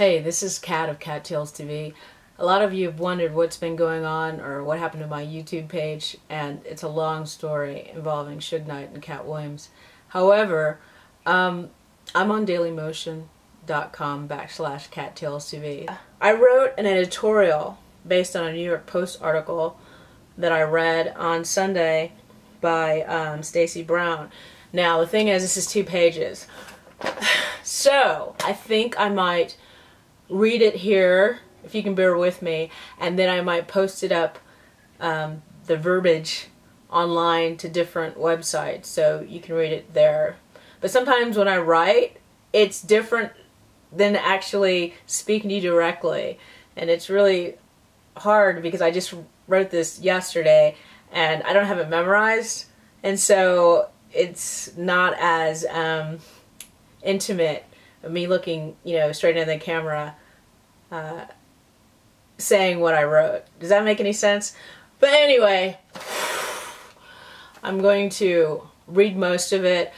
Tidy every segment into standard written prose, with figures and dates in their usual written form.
Hey, this is Kat of Kattalestv. A lot of you have wondered what's been going on or what happened to my YouTube page, and it's a long story involving Suge Knight and Cat Williams. However, I'm on dailymotion.com/Kattalestv. I wrote an editorial based on a New York Post article that I read on Sunday by Stacey Brown. Now, the thing is, this is 2 pages. So, I think I might read it here, if you can bear with me, and then I might post it up, the verbiage, online to different websites, so you can read it there. But sometimes when I write, it's different than actually speaking to you directly, and it's really hard because I just wrote this yesterday, and I don't have it memorized, and so it's not as intimate of me looking, straight into the camera, saying what I wrote. Does that make any sense? But anyway, I'm going to read most of it,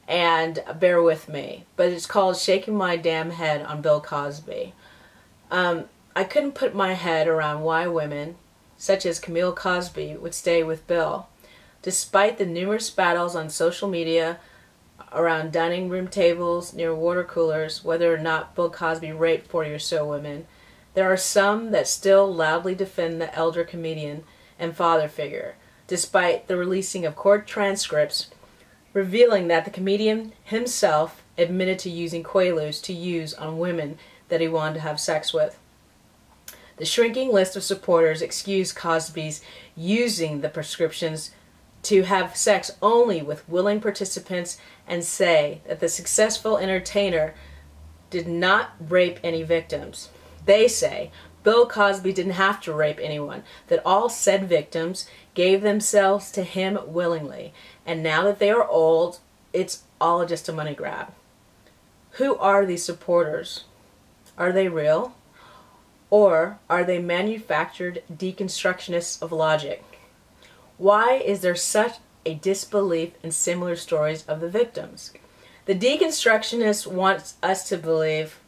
and bear with me. But it's called Shaking My Damn Head on Bill Cosby. I couldn't put my head around why women, such as Camille Cosby, would stay with Bill. Despite the numerous battles on social media, around dining room tables, near water coolers, whether or not Bill Cosby raped 40 or so women, there are some that still loudly defend the elder comedian and father figure, despite the releasing of court transcripts revealing that the comedian himself admitted to using Quaaludes to use on women that he wanted to have sex with. The shrinking list of supporters excuse Cosby's using the prescriptions to have sex only with willing participants and say that the successful entertainer did not rape any victims. They say Bill Cosby didn't have to rape anyone, that all said victims gave themselves to him willingly, and now that they are old, it's all just a money grab. Who are these supporters? Are they real? Or are they manufactured deconstructionists of logic? Why is there such a disbelief in similar stories of the victims? The deconstructionists want us to believe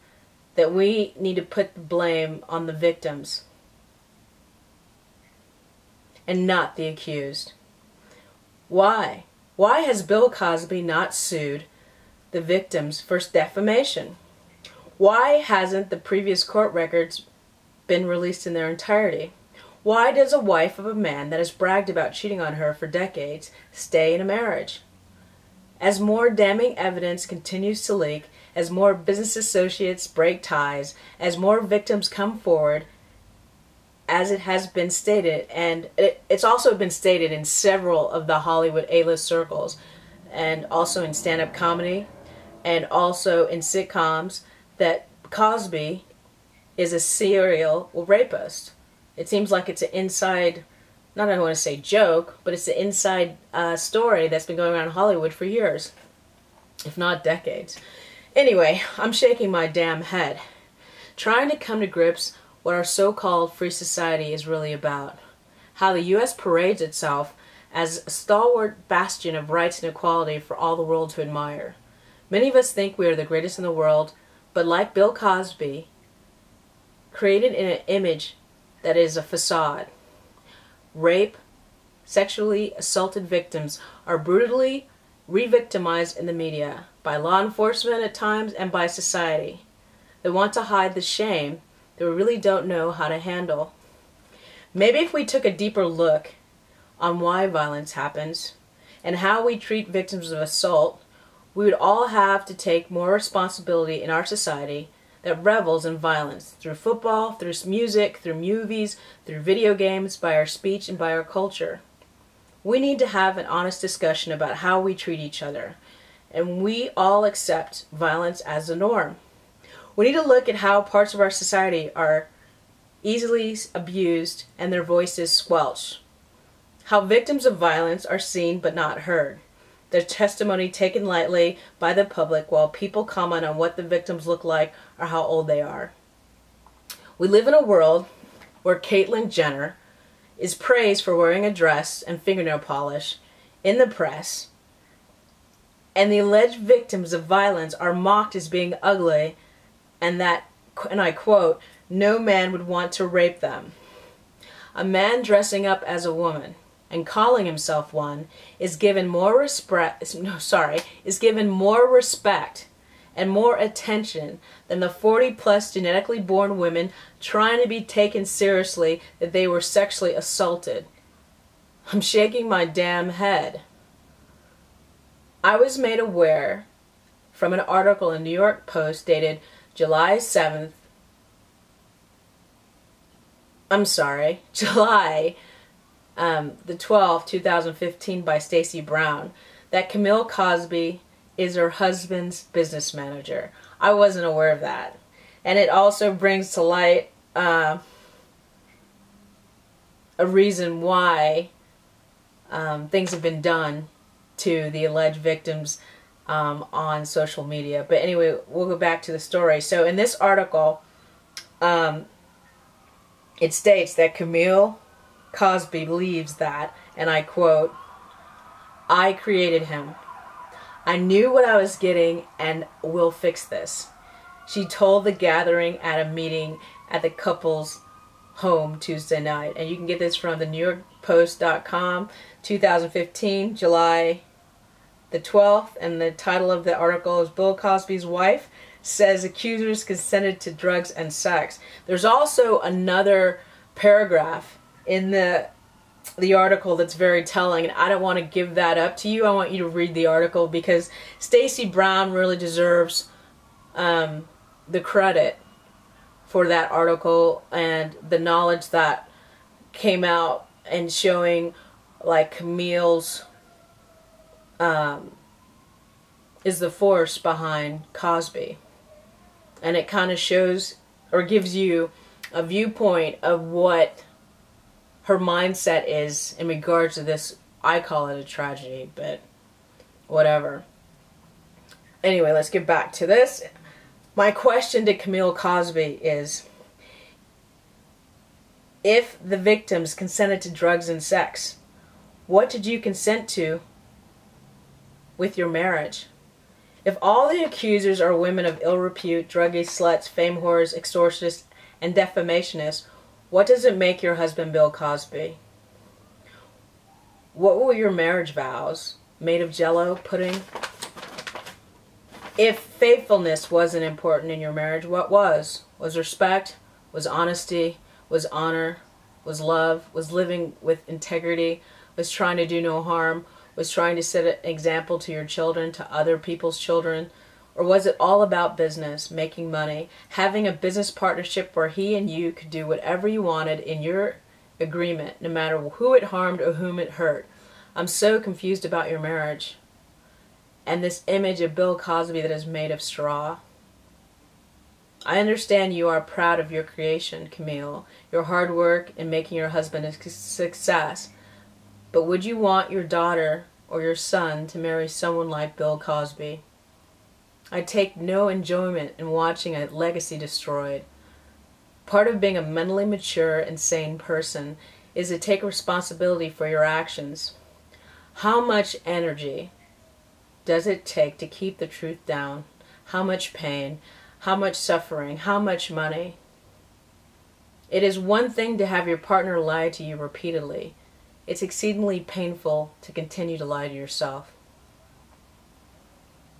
that we need to put the blame on the victims and not the accused. Why? Why has Bill Cosby not sued the victims for defamation? Why hasn't the previous court records been released in their entirety? Why does a wife of a man that has bragged about cheating on her for decades stay in a marriage? As more damning evidence continues to leak, as more business associates break ties, as more victims come forward, as it has been stated, and it's also been stated in several of the Hollywood A-list circles, and also in stand-up comedy, and also in sitcoms, that Cosby is a serial rapist. It seems like it's an inside, not I don't want to say joke, but it's an inside story that's been going around Hollywood for years, if not decades. Anyway, I'm shaking my damn head, trying to come to grips what our so-called free society is really about. How the U.S. parades itself as a stalwart bastion of rights and equality for all the world to admire. Many of us think we are the greatest in the world, but like Bill Cosby, created in an image that is a facade. Rape, sexually assaulted victims are brutally re-victimized in the media, by law enforcement at times and by society. They want to hide the shame that we really don't know how to handle. Maybe if we took a deeper look on why violence happens and how we treat victims of assault, we would all have to take more responsibility in our society that revels in violence, through football, through music, through movies, through video games, by our speech and by our culture. We need to have an honest discussion about how we treat each other, and we all accept violence as the norm. We need to look at how parts of our society are easily abused and their voices squelched. How victims of violence are seen but not heard. Their testimony taken lightly by the public while people comment on what the victims look like or how old they are. We live in a world where Caitlyn Jenner is praised for wearing a dress and fingernail polish in the press, and the alleged victims of violence are mocked as being ugly, and that and I quote, "No man would want to rape them." A man dressing up as a woman and calling himself one is given more respect and more attention than the 40+ genetically born women trying to be taken seriously that they were sexually assaulted. I'm shaking my damn head. I was made aware from an article in New York Post dated July the 12th, 2015 by Stacy Brown that Camille Cosby is her husband's business manager. I wasn't aware of that. And it also brings to light a reason why things have been done to the alleged victims on social media. But anyway, we'll go back to the story. So in this article, it states that Camille Cosby believes that, and I quote, "I created him. I knew what I was getting and will fix this," she told the gathering at a meeting at the couple's home Tuesday night. And you can get this from the NewYorkPost.com, 2015, July the 12th, and the title of the article is "Bill Cosby's Wife Says Accusers Consented to Drugs and Sex." There's also another paragraph in the article that's very telling, and I don't want to give that up to you. I want you to read the article because Stacy Brown really deserves the credit for that article and the knowledge that came out and showing like Camille's is the force behind Cosby. And it kind of shows or gives you a viewpoint of what her mindset is in regards to this. I call it a tragedy, but whatever. Anyway, let's get back to this. My question to Camille Cosby is, if the victims consented to drugs and sex, what did you consent to with your marriage? If all the accusers are women of ill repute, druggies, sluts, fame whores, extortionists, and defamationists, what does it make your husband Bill Cosby? What were your marriage vows? Made of Jell-O pudding? If faithfulness wasn't important in your marriage, what was? Was respect? Was honesty? Was honor? Was love? Was living with integrity? Was trying to do no harm? Was trying to set an example to your children, to other people's children? Or was it all about business, making money, having a business partnership where he and you could do whatever you wanted in your agreement, no matter who it harmed or whom it hurt? I'm so confused about your marriage and this image of Bill Cosby that is made of straw. I understand you are proud of your creation, Camille, your hard work in making your husband a success. But would you want your daughter or your son to marry someone like Bill Cosby? I take no enjoyment in watching a legacy destroyed. Part of being a mentally mature and sane person is to take responsibility for your actions. How much energy does it take to keep the truth down? How much pain? How much suffering? How much money? It is one thing to have your partner lie to you repeatedly. It's exceedingly painful to continue to lie to yourself.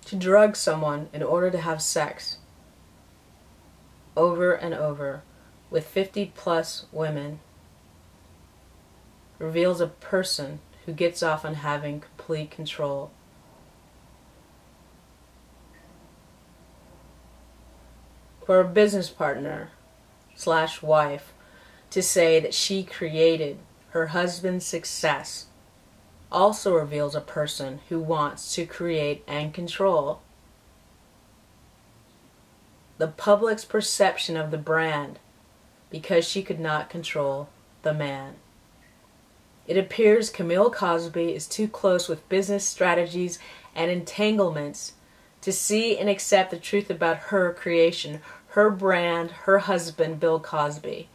To drug someone in order to have sex over and over with 50+ women reveals a person who gets off on having complete control. For a business partner / wife to say that she created her husband's success also reveals a person who wants to create and control the public's perception of the brand because she could not control the man. It appears Camille Cosby is too close with business strategies and entanglements to see and accept the truth about her creation, her brand, her husband, Bill Cosby.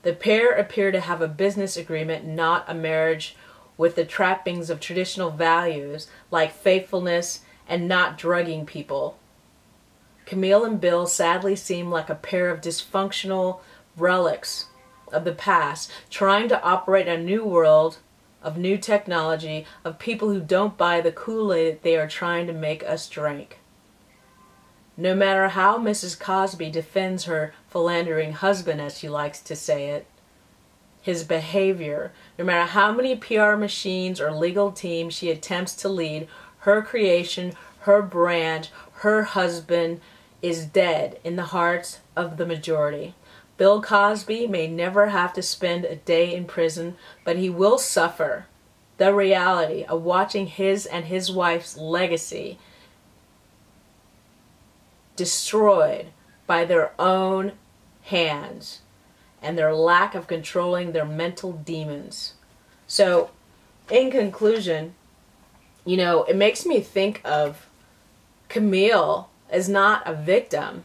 The pair appear to have a business agreement, not a marriage, with the trappings of traditional values like faithfulness and not drugging people. Camille and Bill sadly seem like a pair of dysfunctional relics of the past, trying to operate a new world of new technology, of people who don't buy the Kool-Aid they are trying to make us drink. No matter how Mrs. Cosby defends her philandering husband, as she likes to say it, his behavior, no matter how many PR machines or legal teams she attempts to lead, her creation, her brand, her husband is dead in the hearts of the majority. Bill Cosby may never have to spend a day in prison, but he will suffer the reality of watching his and his wife's legacy destroyed by their own hands and their lack of controlling their mental demons. So, in conclusion, you know, it makes me think of Camille as not a victim,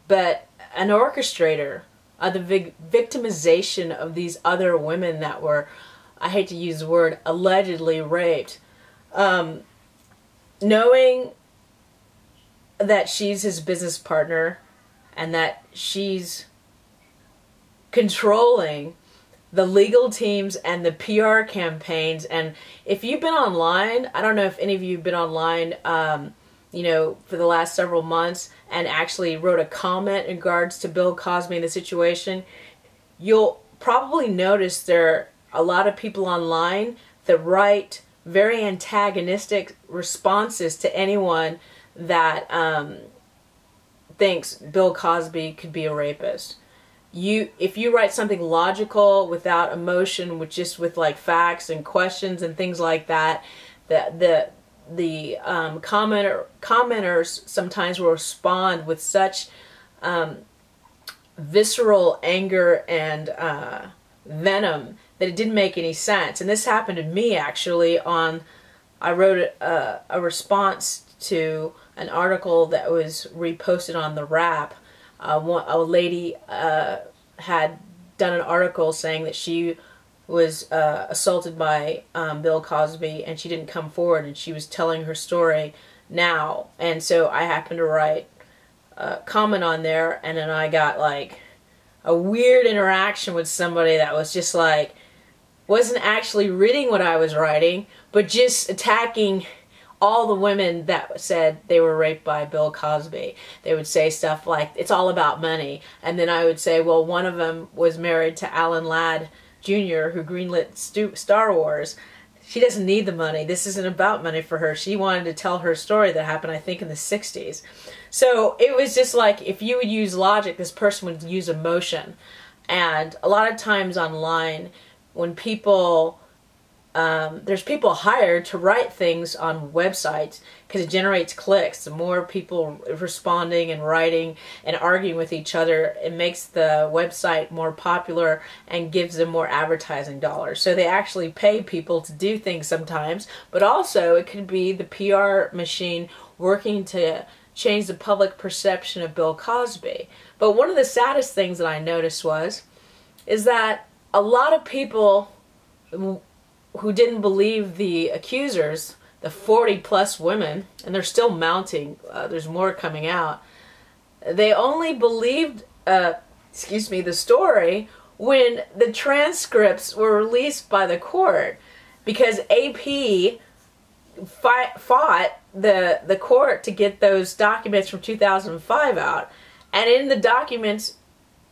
but an orchestrator of the victimization of these other women that were, I hate to use the word, allegedly raped. Knowing that she's his business partner and that she's controlling the legal teams and the PR campaigns. And if you've been online, I don't know if any of you have been online, you know, for the last several months and actually wrote a comment in regards to Bill Cosby and the situation, you'll probably notice there are a lot of people online that write very antagonistic responses to anyone that thinks Bill Cosby could be a rapist. If you write something logical without emotion, with like facts and questions and things like that, the commenters sometimes will respond with such visceral anger and venom that it didn't make any sense. And this happened to me actually I wrote a response to an article that was reposted on the Wrap. A lady had done an article saying that she was assaulted by Bill Cosby and she didn't come forward, and she was telling her story now. And so I happened to write a comment on there, and then I got like a weird interaction with somebody that was just like, wasn't actually reading what I was writing, but just attacking all the women that said they were raped by Bill Cosby. They would say stuff like, it's all about money. And then I would say, well, one of them was married to Alan Ladd Jr., who greenlit Star Wars. She doesn't need the money. This isn't about money for her. She wanted to tell her story that happened, I think, in the 60s. So it was just like, if you would use logic, this person would use emotion. And a lot of times online, when people... there's people hired to write things on websites because it generates clicks. The more people responding and writing and arguing with each other, it makes the website more popular and gives them more advertising dollars. So they actually pay people to do things sometimes, but also it could be the PR machine working to change the public perception of Bill Cosby. But one of the saddest things that I noticed is that a lot of people who didn't believe the accusers, the 40+ women, and they're still mounting, there's more coming out, they only believed, the story when the transcripts were released by the court, because AP fought the court to get those documents from 2005 out. And in the documents,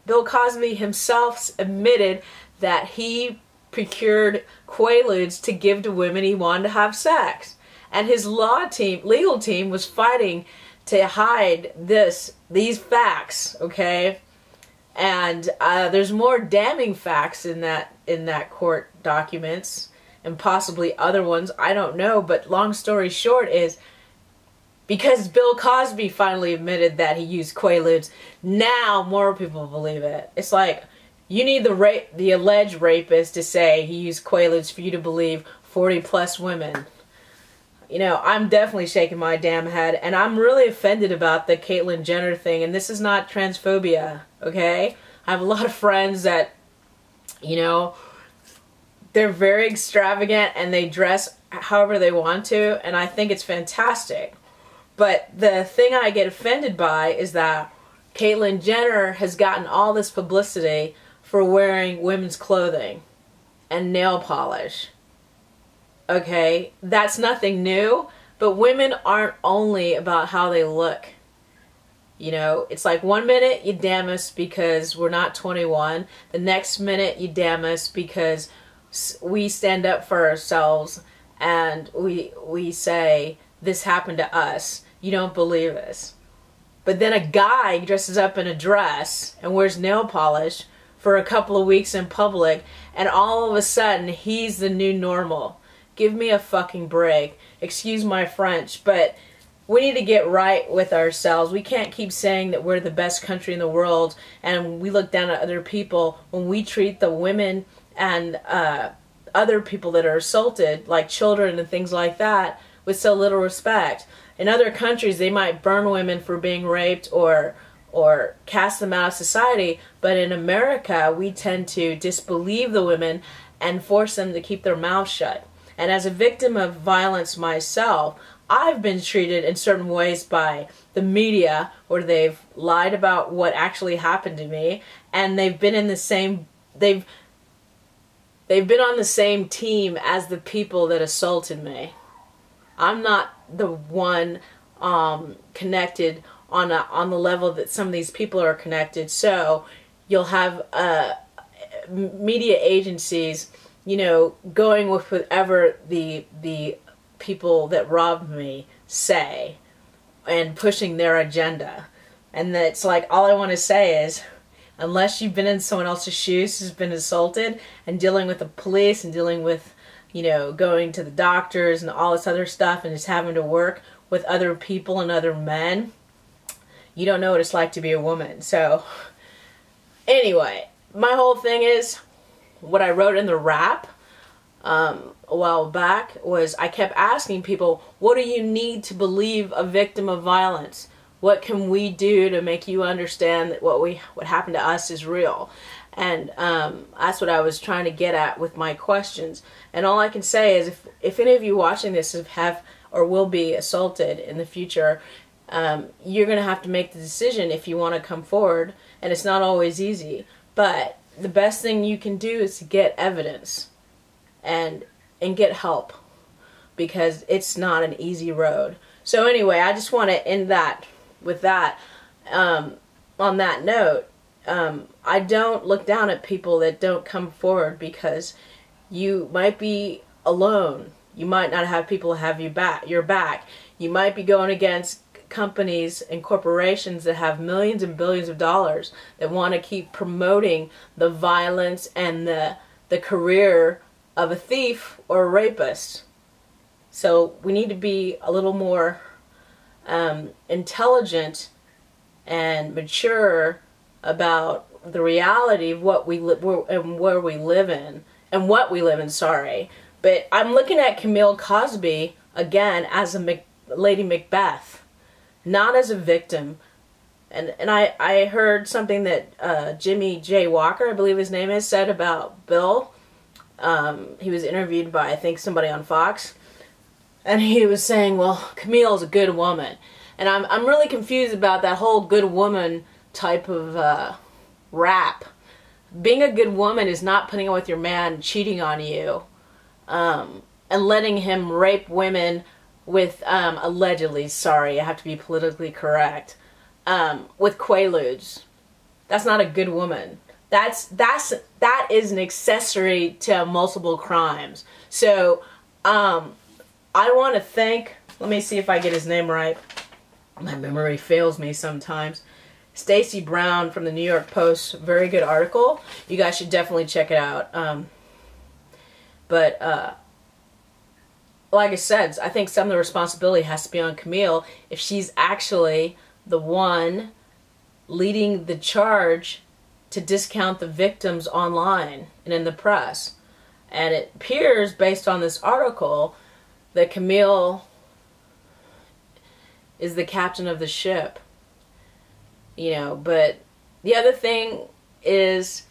Bill Cosby himself admitted that he procured Quaaludes to give to women he wanted to have sex. And his legal team was fighting to hide these facts, okay? And there's more damning facts in that court documents, and possibly other ones, I don't know. But long story short is, because Bill Cosby finally admitted that he used Quaaludes, now more people believe it. It's like, you need the alleged rapist to say he used Quaaludes for you to believe 40+ women. You know, I'm definitely shaking my damn head, and I'm really offended about the Caitlyn Jenner thing, and this is not transphobia, okay? I have a lot of friends that, you know, they're very extravagant and they dress however they want to, and I think it's fantastic. But the thing I get offended by is that Caitlyn Jenner has gotten all this publicity for wearing women's clothing and nail polish. Okay, that's nothing new, but women aren't only about how they look. You know, it's like one minute you damn us because we're not 21, the next minute you damn us because we stand up for ourselves and we say, this happened to us. You don't believe us. But then a guy dresses up in a dress and wears nail polish for a couple of weeks in public, and all of a sudden he's the new normal. Give me a fucking break. Excuse my French, but we need to get right with ourselves. We can't keep saying that we're the best country in the world and we look down at other people when we treat the women and other people that are assaulted, like children and things like that, with so little respect. In other countries, they might burn women for being raped or cast them out of society, but in America, we tend to disbelieve the women and force them to keep their mouths shut. And as a victim of violence myself, I've been treated in certain ways by the media where they've lied about what actually happened to me, and they've been in the same they've been on the same team as the people that assaulted me. I'm not the one connected on the level that some of these people are connected. So you'll have media agencies, you know, going with whatever the people that robbed me say and pushing their agenda. And that's like, all I want to say is, unless you've been in someone else's shoes who's been assaulted and dealing with the police and dealing with, you know, going to the doctors and all this other stuff and just having to work with other people and other men, you don't know what it's like to be a woman. So anyway, my whole thing is, what I wrote in the rap a while back was, I kept asking people, what do you need to believe a victim of violence? What can we do to make you understand that what happened to us is real? And that's what I was trying to get at with my questions. And all I can say is, if any of you watching this have or will be assaulted in the future, you're going to have to make the decision if you want to come forward. And it's not always easy. But the best thing you can do is to get evidence and get help, because it's not an easy road. So anyway, I just want to end that with that. On that note, I don't look down at people that don't come forward, because you might be alone. You might not have people have your back. You might be going against companies and corporations that have millions and billions of dollars that want to keep promoting the violence and the career of a thief or a rapist. So we need to be a little more intelligent and mature about the reality of what we and where we live in, and what we live in. Sorry, but I'm looking at Camille Cosby again as a Lady Macbeth, not as a victim. And I heard something that Jimmy J. Walker, I believe his name is, said about Bill. He was interviewed by, I think, somebody on Fox, and he was saying, well, Camille's a good woman. And I'm really confused about that whole good woman type of rap. Being a good woman is not putting up with your man cheating on you and letting him rape women with, allegedly, sorry, I have to be politically correct, with quaaludes. That's not a good woman. That is an accessory to multiple crimes. So I want to thank, let me see if I get his name right. My memory fails me sometimes. Stacey Brown from the New York Post, very good article. You guys should definitely check it out. Like I said, I think some of the responsibility has to be on Camille if she's actually the one leading the charge to discount the victims online and in the press. And it appears, based on this article, that Camille is the captain of the ship. You know, but the other thing is,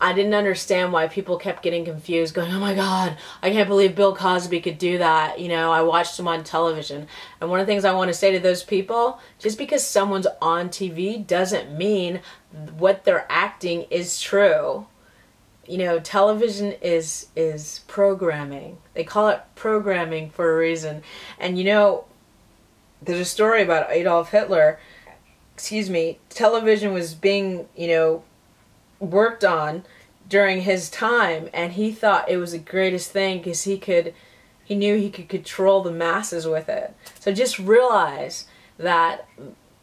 I didn't understand why people kept getting confused, going, oh my God, I can't believe Bill Cosby could do that. You know, I watched him on television. And one of the things I want to say to those people, just because someone's on TV doesn't mean what they're acting is true. You know, television is programming. They call it programming for a reason. And you know, there's a story about Adolf Hitler. Excuse me, television was being, you know, worked on during his time, and he thought it was the greatest thing because he knew he could control the masses with it. So just realize that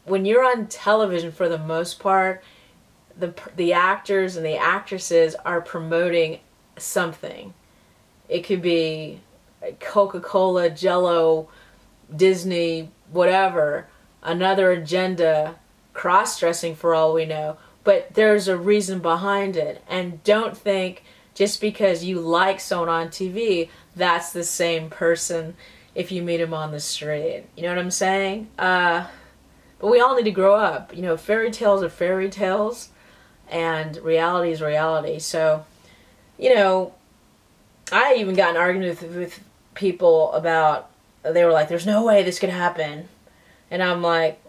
when you're on television, for the most part, the actors and the actresses are promoting something. It could be Coca-Cola, Jell-O, Disney, whatever, another agenda, cross-dressing for all we know. But there's a reason behind it. And don't think just because you like someone on TV, that's the same person if you meet him on the street. You know what I'm saying? But we all need to grow up. You know, fairy tales are fairy tales, and reality is reality. So, you know, I even got in an argument with people about, they were like, there's no way this could happen. And I'm like,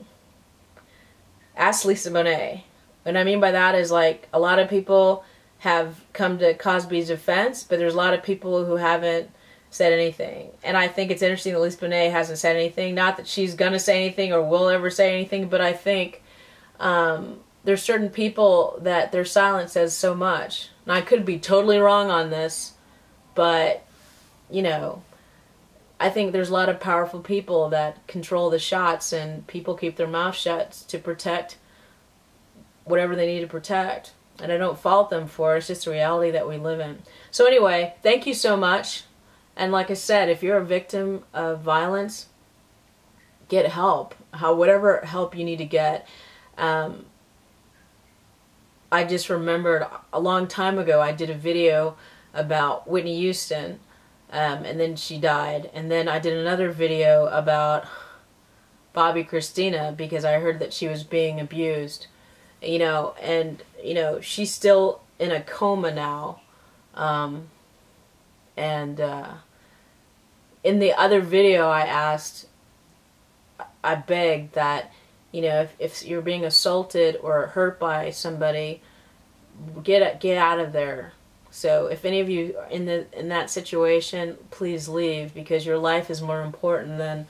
ask Lisa Bonet. What I mean by that is, like, a lot of people have come to Cosby's defense, but there's a lot of people who haven't said anything. And I think it's interesting that Lisa Bonet hasn't said anything. Not that she's going to say anything or will ever say anything, but I think there's certain people that their silence says so much. And I could be totally wrong on this, but, you know, I think there's a lot of powerful people that control the shots, and people keep their mouth shut to protect whatever they need to protect. And I don't fault them for it. It's just the reality that we live in. So anyway, thank you so much. And like I said, if you're a victim of violence, get help. Whatever help you need to get. I just remembered a long time ago I did a video about Whitney Houston, and then she died. And then I did another video about Bobby Christina because I heard that she was being abused. You know, and, you know, she's still in a coma now. In the other video I begged that, you know, if you're being assaulted or hurt by somebody, get out of there. So if any of you are in that situation, please leave, because your life is more important than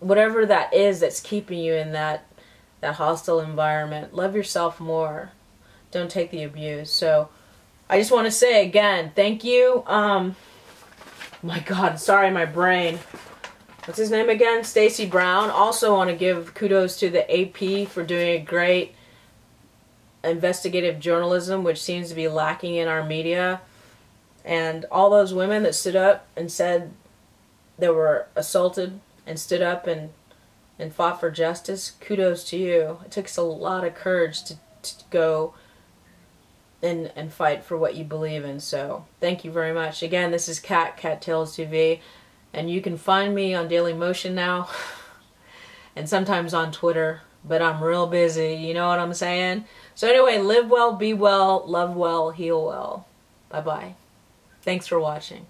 whatever that is that's keeping you in that hostile environment. Love yourself more. Don't take the abuse. So I just want to say again, thank you. My God, sorry, my brain. What's his name again? Stacey Brown. Also want to give kudos to the AP for doing a great investigative journalism, which seems to be lacking in our media. And all those women that stood up and said they were assaulted and stood up and fought for justice, kudos to you. It takes a lot of courage to go and fight for what you believe in. So thank you very much. Again, this is Kattalestv, and you can find me on Daily Motion now and sometimes on Twitter, but I'm real busy, you know what I'm saying? So anyway, live well, be well, love well, heal well. Bye-bye. Thanks for watching.